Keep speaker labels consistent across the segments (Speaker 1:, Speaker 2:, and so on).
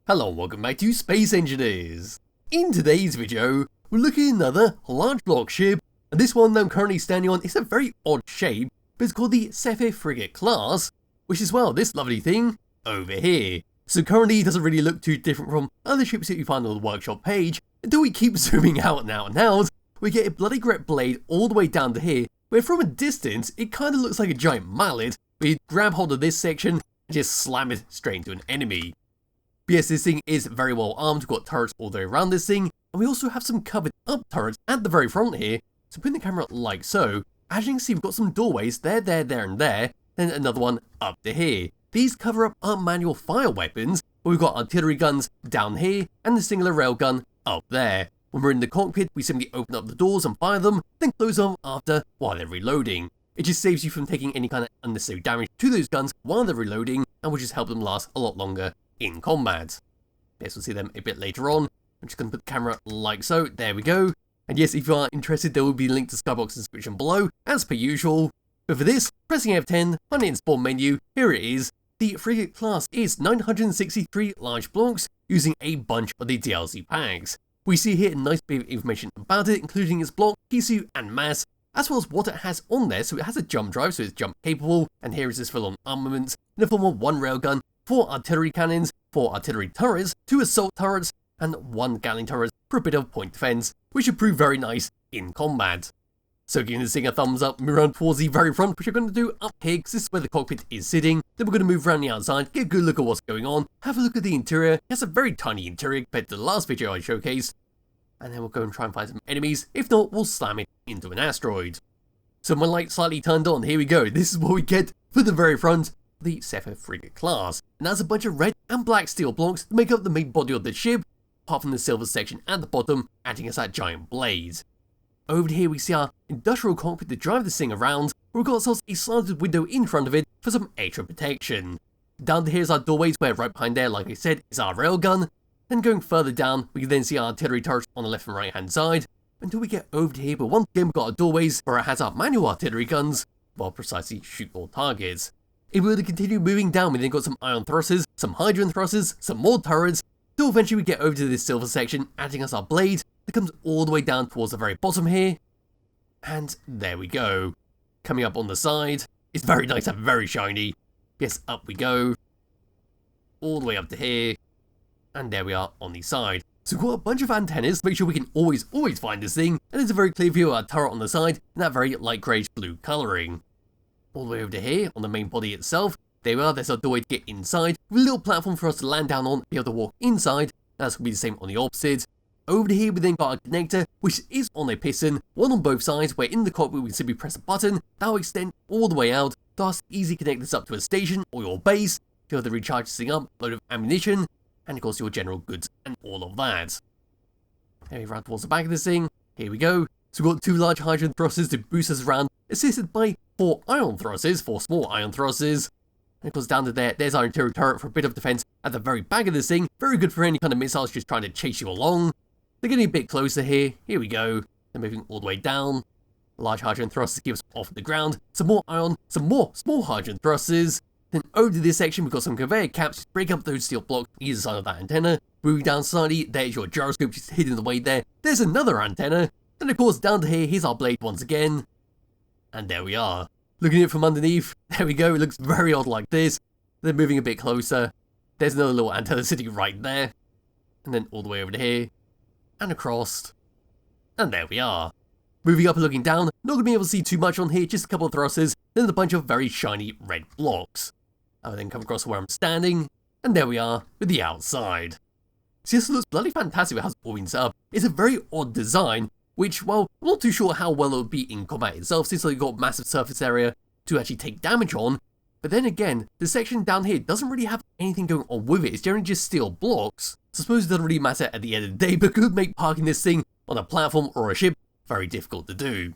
Speaker 1: Hello and welcome back to Space Engineers. In today's video, we're looking at another large block ship, and this one that I'm currently standing on is a very odd shape, but it's called the Sepher Frigate Class, which is, well, this lovely thing over here. So currently it doesn't really look too different from other ships that you find on the workshop page, until we keep zooming out and out and out, we get a bloody great blade all the way down to here, where from a distance it kind of looks like a giant mallet, where you grab hold of this section and just slam it straight into an enemy. But yes, this thing is very well armed. We've got turrets all the way around this thing, and we also have some covered up turrets at the very front here. So putting the camera like so, as you can see, we've got some doorways there, and there, then another one up to here. These cover up our manual fire weapons, where we've got artillery guns down here, and the singular railgun up there. When we're in the cockpit, we simply open up the doors and fire them, then close them after while they're reloading. It just saves you from taking any kind of unnecessary damage to those guns while they're reloading, and will just help them last a lot longer in combat. Yes, we'll see them a bit later on. I'm just going to put the camera like so. There we go. And yes, if you are interested, there will be a link to Skybox in the description below, as per usual. But for this, pressing F10, finding in spawn menu, here it is. The frigate class is 963 large blocks, using a bunch of the DLC packs. We see here a nice bit of information about it, including its block, key suit, and mass, as well as what it has on there. So it has a jump drive, so it's jump capable, and here is its full-on armament, in the form of 1 railgun, 4 artillery cannons, 4 artillery turrets, 2 assault turrets, and 1 Gatling turret for a bit of point defense, which should prove very nice in combat. So giving this thing a thumbs up, move around towards the very front, which we're going to do up here, because this is where the cockpit is sitting. Then we're going to move around the outside, get a good look at what's going on, have a look at the interior. It has a very tiny interior compared to the last video I showcased. And then we'll go and try and find some enemies. If not, we'll slam it into an asteroid. So my light slightly turned on, here we go. This is what we get for the very front. The Sepher Frigate Class, and that's a bunch of red and black steel blocks that make up the main body of the ship, apart from the silver section at the bottom, acting as that giant blade. Over here we see our industrial cockpit to drive this thing around, where we've got ourselves a slanted window in front of it for some extra protection. Down here is our doorways, where right behind there, like I said, is our railgun. Then going further down, we can then see our artillery turrets on the left and right hand side, until we get over to here, but once again we've got our doorways, where it has our manual artillery guns, while precisely shoot all targets. If we were to continue moving down, we then got some ion thrusters, some hydrogen thrusters, some more turrets, till eventually we get over to this silver section, acting as our blade, that comes all the way down towards the very bottom here. And there we go. Coming up on the side, it's very nice and very shiny. Yes, up we go. All the way up to here. And there we are on the side. So we've got a bunch of antennas to make sure we can always find this thing, and there's a very clear view of our turret on the side, in that very light greyish blue colouring. All the way over to here, on the main body itself, there we are, there's our doorway to get inside, with a little platform for us to land down on, be able to walk inside. That's going to be the same on the opposite. Over to here we then got a connector, which is on a piston, one on both sides, where in the cockpit we can simply press a button, that will extend all the way out, thus easily connect this up to a station or your base, to be able to recharge this thing up, load of ammunition, and of course your general goods and all of that. There we run towards the back of this thing, here we go. So we've got 2 large hydrogen thrusters to boost us around, assisted by 4 ion thrusters, 4 small ion thrusters. And of course down to there's our interior turret for a bit of defense at the very back of this thing, very good for any kind of missiles just trying to chase you along. They're getting a bit closer here, here we go. They're moving all the way down. Large hydrogen thrusters give us off the ground, some more ion, some more small hydrogen thrusters. Then over to this section, we've got some conveyor caps to break up those steel blocks either side of that antenna. Moving down slightly, there's your gyroscope just hidden away there. There's another antenna. And of course down to here, here's our blade once again. And there we are. Looking at it from underneath, there we go, it looks very odd like this. Then moving a bit closer, there's another little antenna sitting right there. And then all the way over to here, and across. And there we are. Moving up and looking down, not going to be able to see too much on here, just a couple of thrusters, then a bunch of very shiny red blocks. I will then come across where I'm standing, and there we are with the outside. See, this looks bloody fantastic with how it's all been set up. It's a very odd design, which, well, I'm not too sure how well it would be in combat itself, since you've got massive surface area to actually take damage on. But then again, the section down here doesn't really have anything going on with it. It's generally just steel blocks. So I suppose it doesn't really matter at the end of the day, but could make parking this thing on a platform or a ship very difficult to do.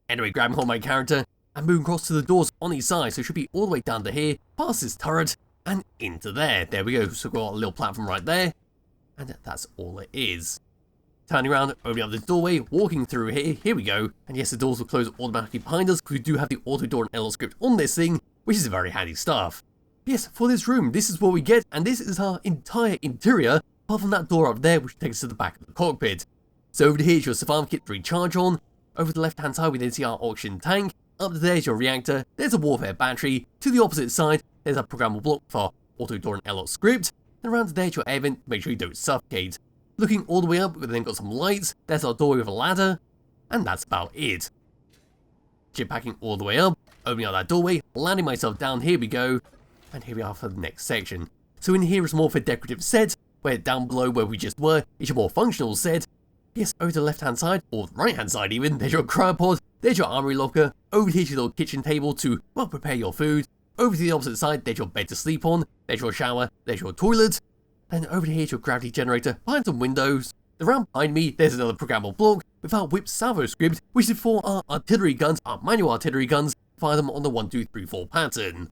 Speaker 1: Anyway, grabbing hold of my character and moving across to the doors on each side, so it should be all the way down to here, past this turret, and into there. There we go, so we've got a little platform right there, and that's all it is. Turning around, opening up this doorway, walking through here we go, and yes, the doors will close automatically behind us, because we do have the auto door and LL script on this thing, which is very handy stuff. Yes, for this room, this is what we get, and this is our entire interior, apart from that door up there, which takes us to the back of the cockpit. So over here is your survival kit to recharge on. Over to the left hand side, we then see our auction tank. Up there is your reactor, there's a warfare battery. To the opposite side, there's a programmable block for auto-door and airlock script. And around there is your air vent to make sure you don't suffocate. Looking all the way up, we've then got some lights, there's our doorway with a ladder, and that's about it. Jetpacking all the way up, opening up that doorway, landing myself down, here we go. And here we are for the next section. So in here is more of a decorative set, where down below where we just were is your more functional set. Yes, over to the left hand side, or the right hand side even, there's your cryopod, there's your armory locker, over here's your little kitchen table to, well, prepare your food. Over to the opposite side, there's your bed to sleep on, there's your shower, there's your toilet. And over here's your gravity generator, behind some windows. Around behind me, there's another programmable block with our whip salvo script, which is for our artillery guns, our manual artillery guns, fire them on the 1, 2, 3, 4 pattern.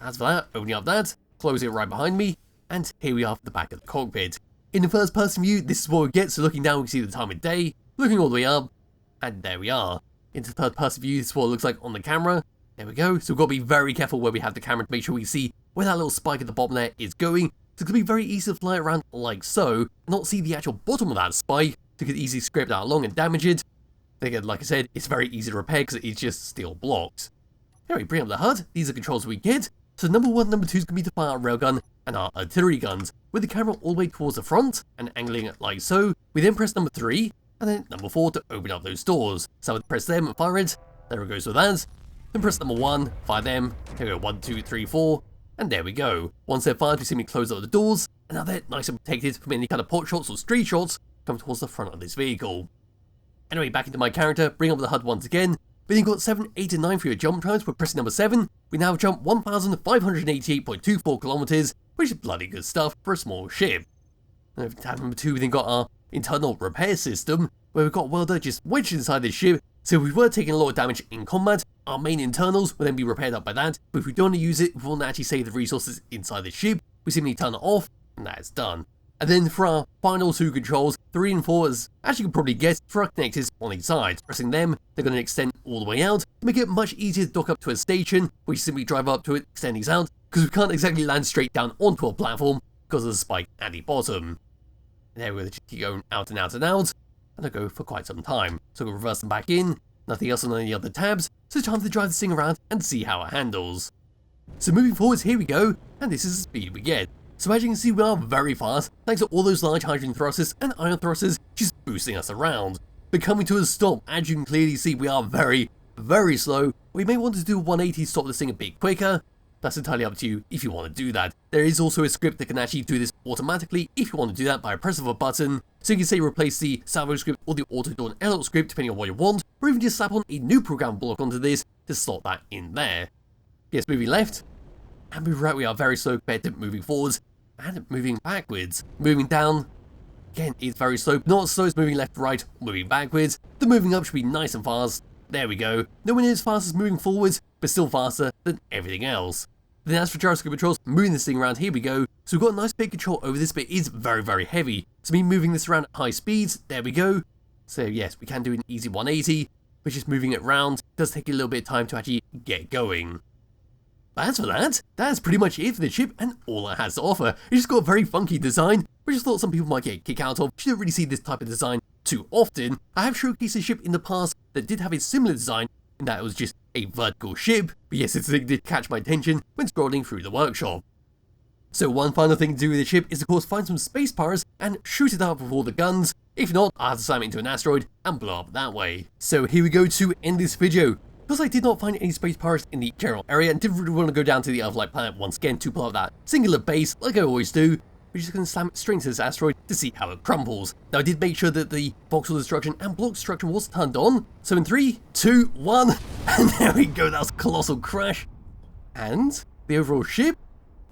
Speaker 1: As for that, opening up that, closing it right behind me, and here we are for the back of the cockpit. In the first person view, this is what we get, so looking down we can see the time of day, looking all the way up, and there we are. Into the third person view, this is what it looks like on the camera. There we go, so we've got to be very careful where we have the camera to make sure we see where that little spike at the bottom there is going. So it's going to be very easy to fly around like so, and not see the actual bottom of that spike, so you could easily scrape that along and damage it. Then again, like I said, it's very easy to repair because it's just steel blocks. Anyway, bring up the HUD, these are controls we get. So number 1 and number 2 is going to be to fire our railgun and our artillery guns, with the camera all the way towards the front and angling it like so. We then press number 3, and then number 4 to open up those doors. So I would press them and fire it, there it goes with that. Then press number 1, fire them, there we go, 1, 2, 3, 4, and there we go. Once they're fired, we see me close up the doors, and now they're nice and protected from any kind of pot shots or street shots coming towards the front of this vehicle. Anyway, back into my character, bring up the HUD once again. We then got 7, 8 and 9 for your jump times. We're pressing number 7. We now jump 1,588.24 kilometers, which is bloody good stuff for a small ship. And over tab number 2, we then got our internal repair system, where we've got welder just wedged inside this ship. So if we were taking a lot of damage in combat, our main internals will then be repaired up by that. But if we don't want to use it, we want to actually save the resources inside the ship. We simply turn it off, and that's done. And then for our final 2 controls, 3 and 4, as you can probably guess, for our connectors on each side. Pressing them, they're going to extend all the way out, to make it much easier to dock up to a station, where you simply drive up to it, extend these out, because we can't exactly land straight down onto a platform, because of the spike at the bottom. And there we're just keep going out and out and out, and they'll go for quite some time. So we'll reverse them back in, nothing else on any other tabs, so it's time to drive this thing around and see how it handles. So moving forwards, here we go, and this is the speed we get. So as you can see, we are very fast, thanks to all those large hydrogen thrusters and ion thrusters just boosting us around. But coming to a stop, as you can clearly see, we are very, very slow. We may want to do a 180 to stop this thing a bit quicker. That's entirely up to you if you want to do that. There is also a script that can actually do this automatically if you want to do that by a press of a button. So you can say replace the salvo script or the auto-door and airlock script depending on what you want, or even just slap on a new program block onto this to slot that in there. Yes, moving left, and moving right we are very slow compared to moving forwards. And moving backwards. Moving down, again, it's very slow. Not as slow as moving left to right, moving backwards. The moving up should be nice and fast. There we go. Nowhere near as fast as moving forwards, but still faster than everything else. Then as for gyroscope controls, moving this thing around, here we go. So we've got a nice big control over this, but it is very, very heavy. So me moving this around at high speeds, there we go. So yes, we can do an easy 180, but just moving it around does take a little bit of time to actually get going. As for that, that's pretty much it for the ship and all it has to offer. It's just got a very funky design, which I thought some people might get a kick out of. You don't really see this type of design too often. I have showcased a ship in the past that did have a similar design, in that it was just a vertical ship, but yes, it did catch my attention when scrolling through the workshop. So one final thing to do with the ship is of course find some space pirates and shoot it out with all the guns. If not, I'll have to slam it into an asteroid and blow up that way. So here we go to end this video. Because I did not find any space pirates in the general area and didn't really want to go down to the Earth-like planet once again to pull out that singular base like I always do, we're just going to slam it straight into this asteroid to see how it crumbles. Now I did make sure that the voxel destruction and block destruction was turned on, so in 3, 2, 1, and there we go, that was a colossal crash. And the overall ship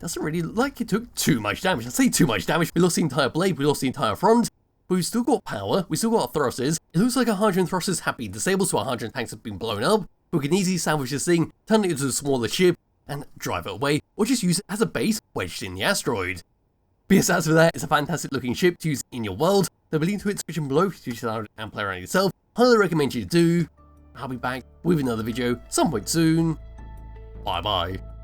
Speaker 1: doesn't really look like it took too much damage. I say too much damage, we lost the entire blade, we lost the entire front, but we've still got power, we still got our thrusters. It looks like our hydrogen thrusters have been disabled, so our hydrogen tanks have been blown up. We can easily salvage this thing, turn it into a smaller ship, and drive it away, or just use it as a base wedged in the asteroid. But yes, as for that, it's a fantastic looking ship to use in your world. There'll be a link to it in the description below if you choose to and play around yourself. Highly recommend you do. I'll be back with another video some point soon. Bye bye.